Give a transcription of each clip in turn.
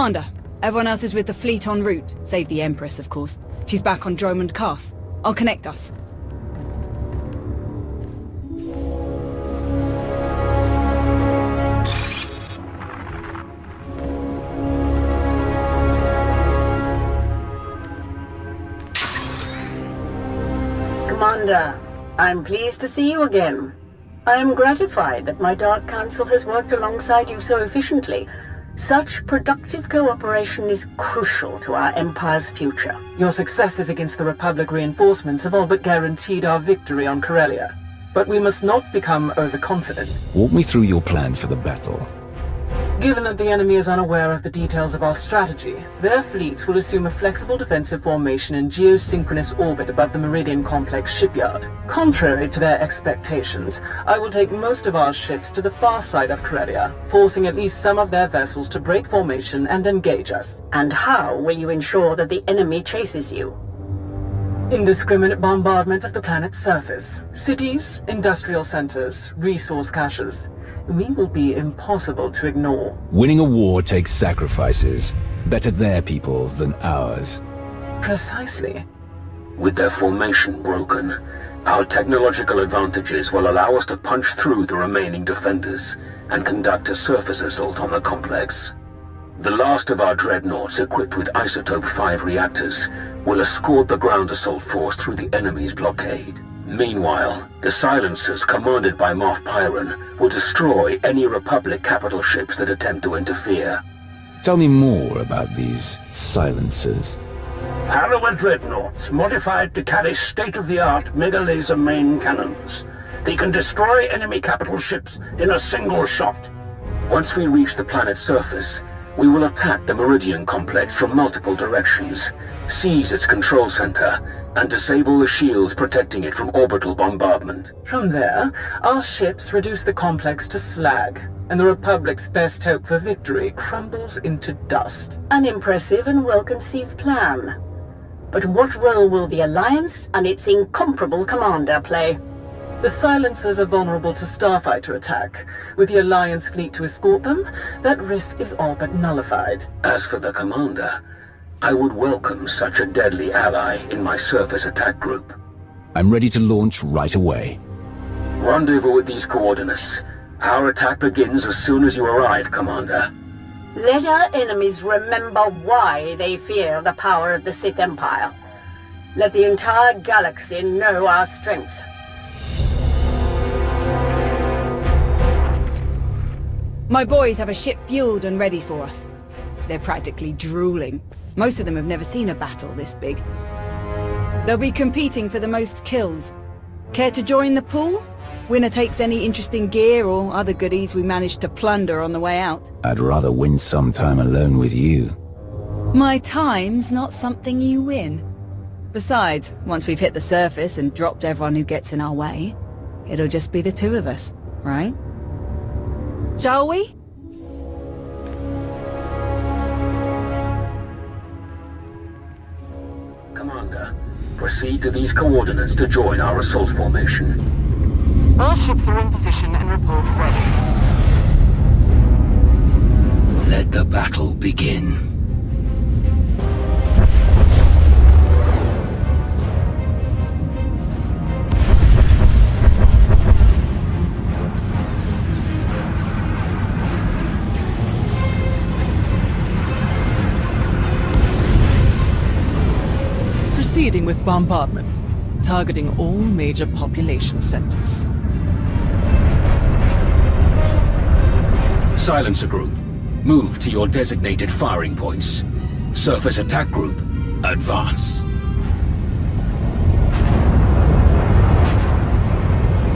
Commander, everyone else is with the fleet en route, save the Empress, of course. She's back on Dromund Cass. I'll connect us. Commander, I'm pleased to see you again. I am gratified that my Dark Council has worked alongside you so efficiently. Such productive cooperation is crucial to our Empire's future. Your successes against the Republic reinforcements have all but guaranteed our victory on Corellia. But we must not become overconfident. Walk me through your plan for the battle. Given that the enemy is unaware of the details of our strategy, their fleets will assume a flexible defensive formation in geosynchronous orbit above the Meridian Complex shipyard. Contrary to their expectations, I will take most of our ships to the far side of Corellia, forcing at least some of their vessels to break formation and engage us. And how will you ensure that the enemy chases you? Indiscriminate bombardment of the planet's surface. Cities, industrial centers, resource caches. We will be impossible to ignore. Winning a war takes sacrifices. Better their people than ours. Precisely. With their formation broken, our technological advantages will allow us to punch through the remaining defenders and conduct a surface assault on the complex. The last of our dreadnoughts equipped with Isotope 5 reactors will escort the ground assault force through the enemy's blockade. Meanwhile, the Silencers commanded by Moff Pyron will destroy any Republic capital ships that attempt to interfere. Tell me more about these Silencers. Harrower dreadnoughts, modified to carry state-of-the-art mega-laser main cannons. They can destroy enemy capital ships in a single shot. Once we reach the planet's surface, we will attack the Meridian Complex from multiple directions, seize its control center, and disable the shields protecting it from orbital bombardment. From there, our ships reduce the complex to slag, and the Republic's best hope for victory crumbles into dust. An impressive and well-conceived plan. But what role will the Alliance and its incomparable commander play? The Silencers are vulnerable to starfighter attack. With the Alliance fleet to escort them, that risk is all but nullified. As for the commander, I would welcome such a deadly ally in my surface attack group. I'm ready to launch right away. Rendezvous with these coordinates. Our attack begins as soon as you arrive, Commander. Let our enemies remember why they fear the power of the Sith Empire. Let the entire galaxy know our strength. My boys have a ship fueled and ready for us. They're practically drooling. Most of them have never seen a battle this big. They'll be competing for the most kills. Care to join the pool? Winner takes any interesting gear or other goodies we managed to plunder on the way out. I'd rather win some time alone with you. My time's not something you win. Besides, once we've hit the surface and dropped everyone who gets in our way, it'll just be the two of us, right? Shall we? Commander, proceed to these coordinates to join our assault formation. All ships are in position and report ready. Let the battle begin. Proceeding with bombardment, targeting all major population centers. Silencer Group, move to your designated firing points. Surface Attack Group, advance.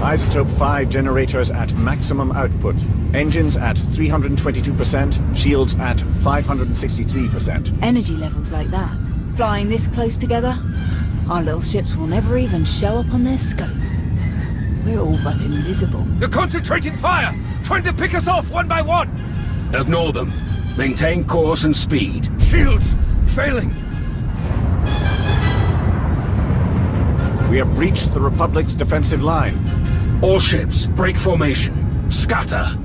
Isotope 5 generators at maximum output. Engines at 322%, shields at 563%. Energy levels like that, flying this close together, our little ships will never even show up on their scopes. We're all but invisible. They're concentrating fire! Trying to pick us off one by one! Ignore them. Maintain course and speed. Shields! Failing! We have breached the Republic's defensive line. All ships, break formation. Scatter.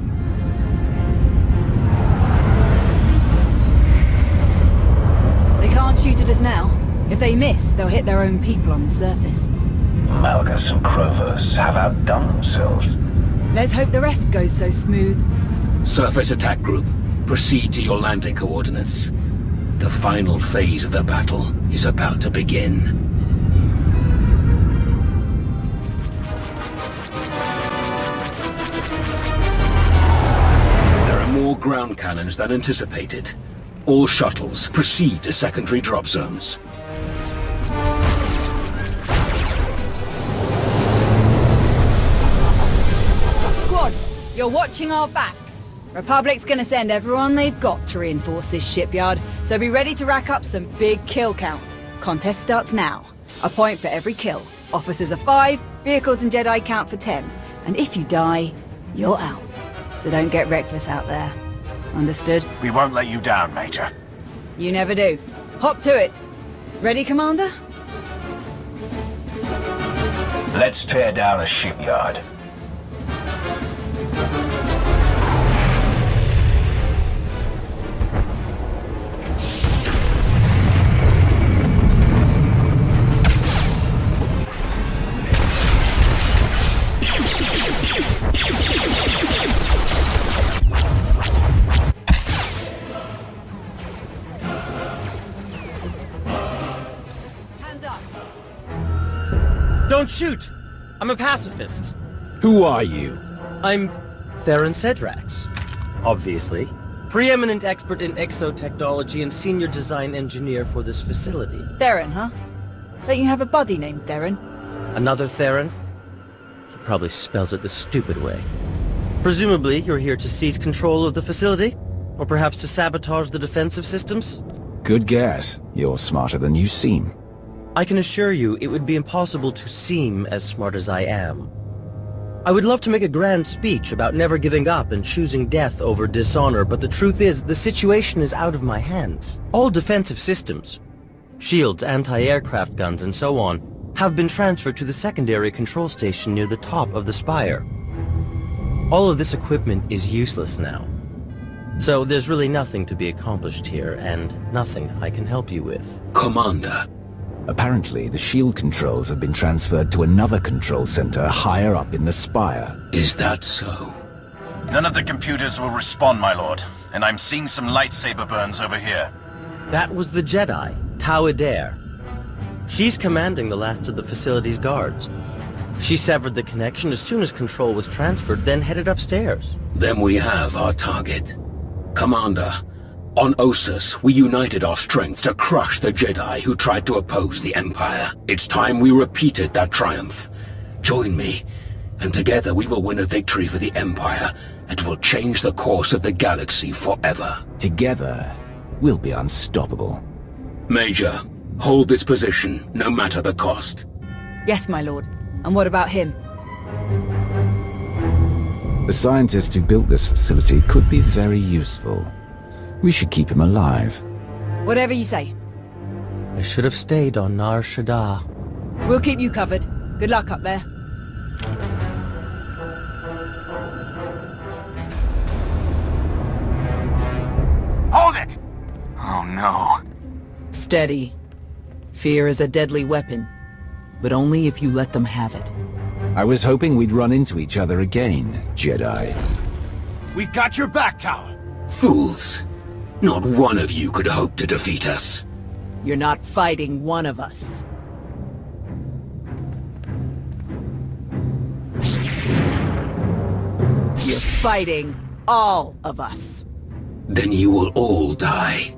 can't shoot at us now. If they miss, they'll hit their own people on the surface. Malgus and Krovos have outdone themselves. Let's hope the rest goes so smooth. Surface attack group, proceed to your landing coordinates. The final phase of the battle is about to begin. There are more ground cannons than anticipated. All shuttles, proceed to secondary drop zones. Squad, you're watching our backs. Republic's gonna send everyone they've got to reinforce this shipyard, so be ready to rack up some big kill counts. Contest starts now. A point for every kill. Officers are 5, vehicles and Jedi count for 10. And if you die, you're out. So don't get reckless out there. Understood? We won't let you down, Major. You never do. Hop to it. Ready, Commander? Let's tear down a shipyard. Hands up. Don't shoot! I'm a pacifist. Who are you? I'm Theron Cedrax, obviously. Preeminent expert in exotechnology and senior design engineer for this facility. Theron, huh? Don't you have a buddy named Theron? Another Theron? He probably spells it the stupid way. Presumably, you're here to seize control of the facility? Or perhaps to sabotage the defensive systems? Good guess. You're smarter than you seem. I can assure you, it would be impossible to seem as smart as I am. I would love to make a grand speech about never giving up and choosing death over dishonor, but the truth is, the situation is out of my hands. All defensive systems, shields, anti-aircraft guns, and so on, have been transferred to the secondary control station near the top of the spire. All of this equipment is useless now. So there's really nothing to be accomplished here, and nothing I can help you with. Commander. Apparently, the shield controls have been transferred to another control center higher up in the spire. Is that so? None of the computers will respond, my lord. And I'm seeing some lightsaber burns over here. That was the Jedi, Tau Adair. She's commanding the last of the facility's guards. She severed the connection as soon as control was transferred, then headed upstairs. Then we have our target. Commander, on Ossus, we united our strength to crush the Jedi who tried to oppose the Empire. It's time we repeated that triumph. Join me, and together we will win a victory for the Empire that will change the course of the galaxy forever. Together, we'll be unstoppable. Major, hold this position, no matter the cost. Yes, my lord. And what about him? The scientist who built this facility could be very useful. We should keep him alive. Whatever you say. I should have stayed on Nar Shaddaa. We'll keep you covered. Good luck up there. Hold it! Oh no. Steady. Fear is a deadly weapon, but only if you let them have it. I was hoping we'd run into each other again, Jedi. We've got your back, Tau. Fools. Not one of you could hope to defeat us. You're not fighting one of us. You're fighting all of us. Then you will all die.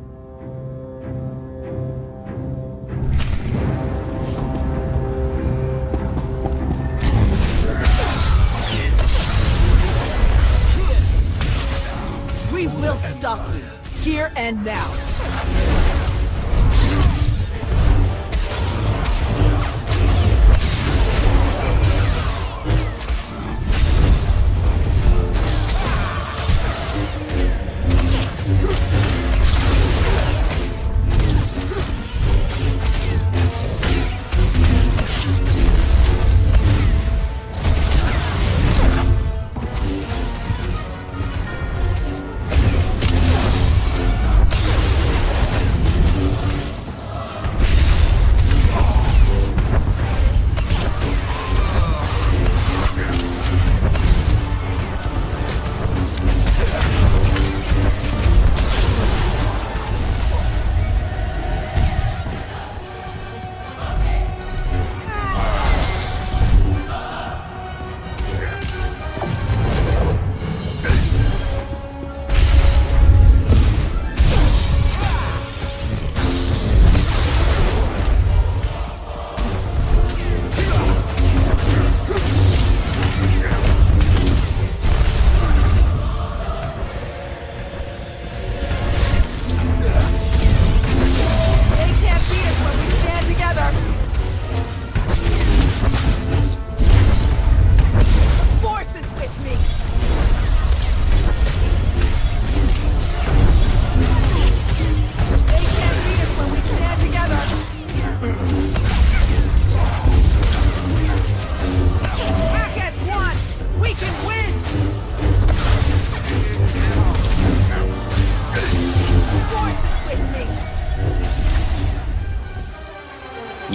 We will stop you, here and now.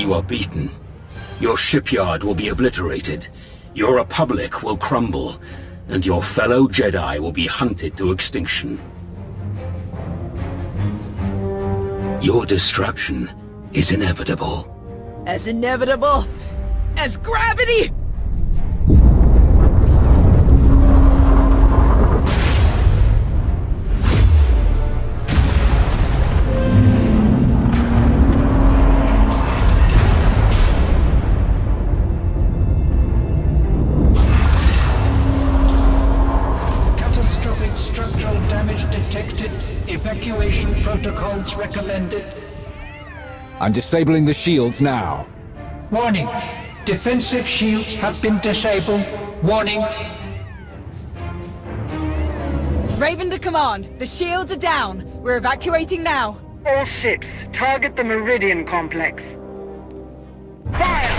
You are beaten. Your shipyard will be obliterated. Your republic will crumble. And your fellow Jedi will be hunted to extinction. Your destruction is inevitable. As inevitable as gravity! Catastrophic structural damage detected. Evacuation protocols recommended. I'm disabling the shields now. Warning. Defensive shields have been disabled. Warning. Raven to command. The shields are down. We're evacuating now. All ships, target the Meridian complex. Fire!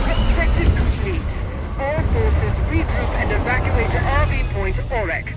Objective complete. All forces regroup and evacuate to RV Point Orek.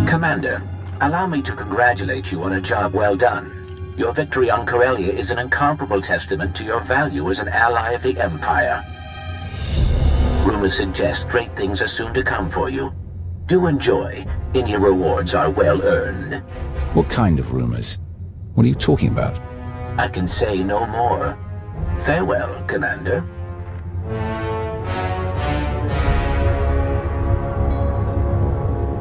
Commander, allow me to congratulate you on a job well done. Your victory on Corellia is an incomparable testament to your value as an ally of the Empire. Rumors suggest great things are soon to come for you. Do enjoy. Any rewards are well earned. What kind of rumors? What are you talking about? I can say no more. Farewell, Commander.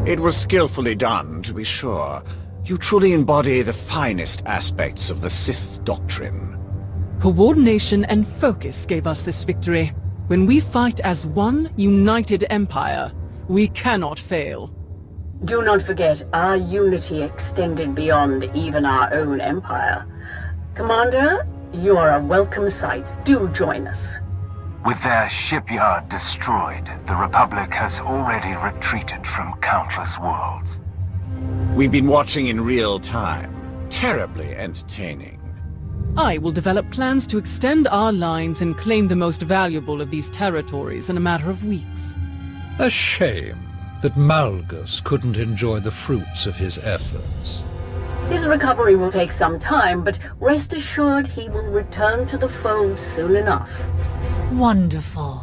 It was skillfully done, to be sure. You truly embody the finest aspects of the Sith doctrine. Coordination and focus gave us this victory. When we fight as one united empire, we cannot fail. Do not forget, our unity extended beyond even our own empire. Commander, you are a welcome sight. Do join us. With their shipyard destroyed, the Republic has already retreated from countless worlds. We've been watching in real time. Terribly entertaining. I will develop plans to extend our lines and claim the most valuable of these territories in a matter of weeks. A shame that Malgus couldn't enjoy the fruits of his efforts. His recovery will take some time, but rest assured he will return to the fold soon enough. Wonderful.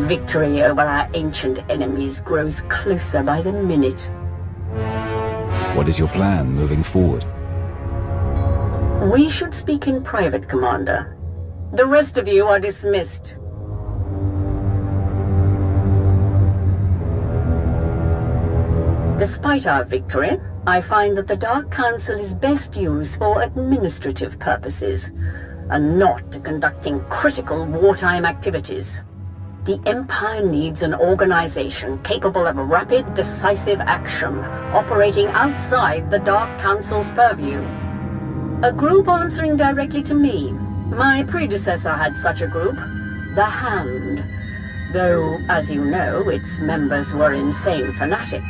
Victory over our ancient enemies grows closer by the minute. What is your plan moving forward? We should speak in private, Commander. The rest of you are dismissed. Despite our victory, I find that the Dark Council is best used for administrative purposes, and not to conducting critical wartime activities. The Empire needs an organization capable of rapid, decisive action, operating outside the Dark Council's purview. A group answering directly to me. My predecessor had such a group, the Hand. Though, as you know, its members were insane fanatics.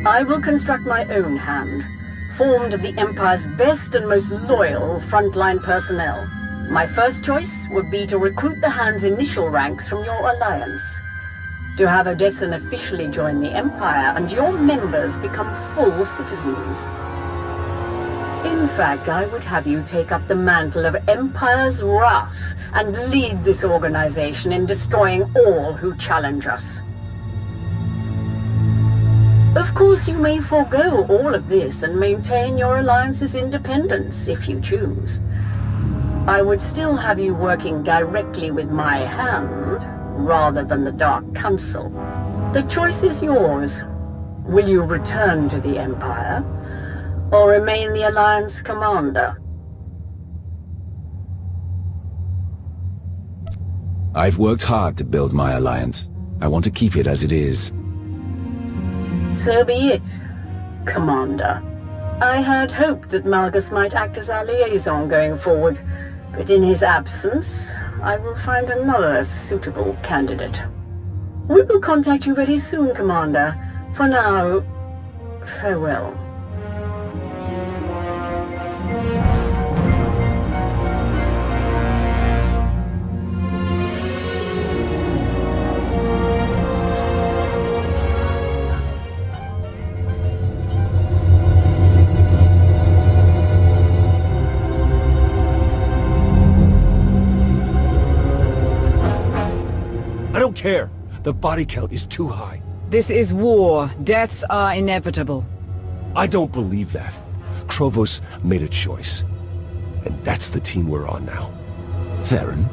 I will construct my own Hand, formed of the Empire's best and most loyal frontline personnel. My first choice would be to recruit the Hand's initial ranks from your alliance. To have Odessen officially join the Empire and your members become full citizens. In fact, I would have you take up the mantle of Empire's Wrath and lead this organization in destroying all who challenge us. Of course, you may forego all of this and maintain your alliance's independence if you choose. I would still have you working directly with my Hand, rather than the Dark Council. The choice is yours. Will you return to the Empire, or remain the Alliance commander? I've worked hard to build my alliance. I want to keep it as it is. So be it, Commander. I had hoped that Malgus might act as our liaison going forward, but in his absence, I will find another suitable candidate. We will contact you very soon, Commander. For now, farewell. I don't care. The body count is too high. This is war. Deaths are inevitable. I don't believe that. Krovos made a choice. And that's the team we're on now. Theron?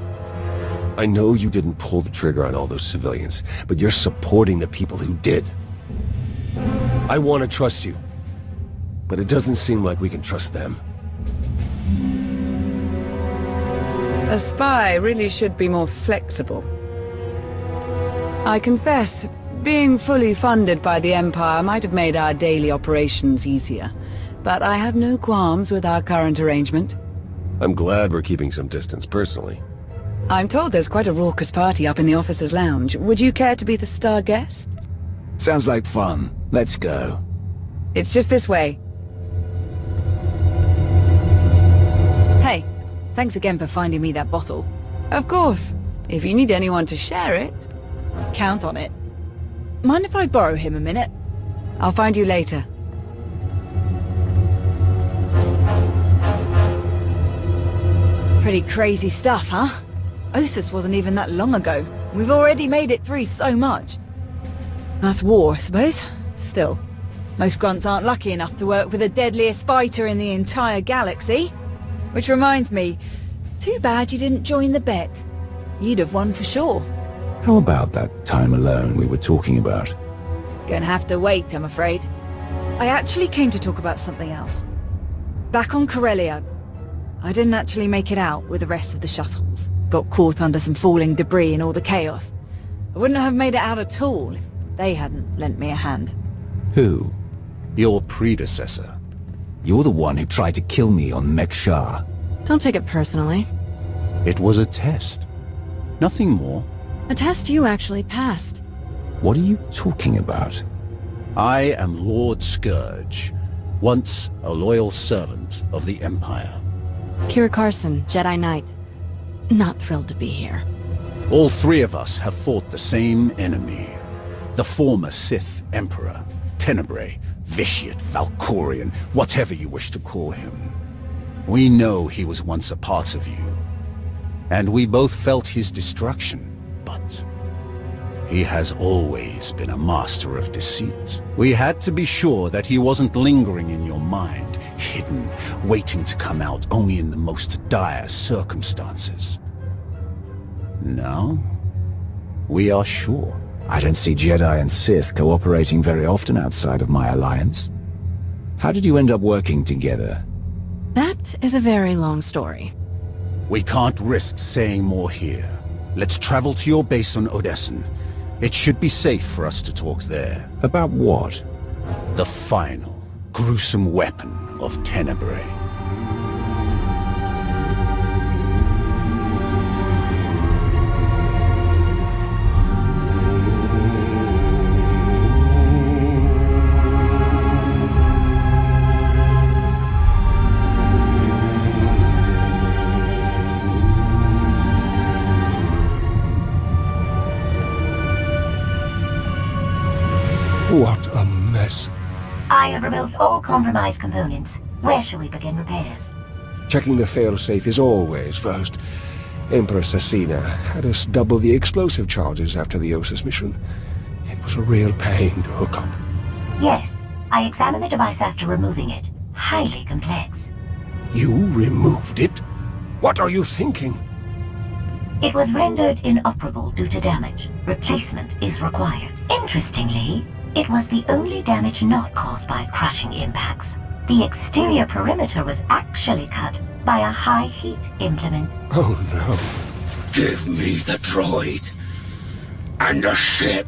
I know you didn't pull the trigger on all those civilians, but you're supporting the people who did. I want to trust you. But it doesn't seem like we can trust them. A spy really should be more flexible. I confess, being fully funded by the Empire might have made our daily operations easier, but I have no qualms with our current arrangement. I'm glad we're keeping some distance personally. I'm told there's quite a raucous party up in the officers' lounge. Would you care to be the star guest? Sounds like fun. Let's go. It's just this way. Hey, thanks again for finding me that bottle. Of course. If you need anyone to share it, count on it. Mind if I borrow him a minute? I'll find you later. Pretty crazy stuff, huh? Ossus wasn't even that long ago. We've already made it through so much. That's war, I suppose. Still, most grunts aren't lucky enough to work with the deadliest fighter in the entire galaxy. Which reminds me, too bad you didn't join the bet. You'd have won for sure. How about that time alone we were talking about? Gonna have to wait, I'm afraid. I actually came to talk about something else. Back on Corellia, I didn't actually make it out with the rest of the shuttles. Got caught under some falling debris and all the chaos. I wouldn't have made it out at all if they hadn't lent me a hand. Who? Your predecessor. You're the one who tried to kill me on Mek-Shar. Don't take it personally. It was a test. Nothing more. A test you actually passed. What are you talking about? I am Lord Scourge, once a loyal servant of the Empire. Kira Carson, Jedi Knight. Not thrilled to be here. All three of us have fought the same enemy. The former Sith Emperor, Tenebrae, Vitiate, Valkorian, whatever you wish to call him. We know he was once a part of you. And we both felt his destruction. But he has always been a master of deceit. We had to be sure that he wasn't lingering in your mind, hidden, waiting to come out only in the most dire circumstances. Now, we are sure. I don't see Jedi and Sith cooperating very often outside of my alliance. How did you end up working together? That is a very long story. We can't risk saying more here. Let's travel to your base on Odessen. It should be safe for us to talk there. About what? The final, gruesome weapon of Tenebrae. What a mess. I have removed all compromised components. Where shall we begin repairs? Checking the failsafe is always first. Empress Asina had us double the explosive charges after the Ossus mission. It was a real pain to hook up. Yes, I examined the device after removing it. Highly complex. You removed it? What are you thinking? It was rendered inoperable due to damage. Replacement is required. Interestingly, it was the only damage not caused by crushing impacts. The exterior perimeter was actually cut by a high-heat implement. Oh no. Give me the droid. And a ship.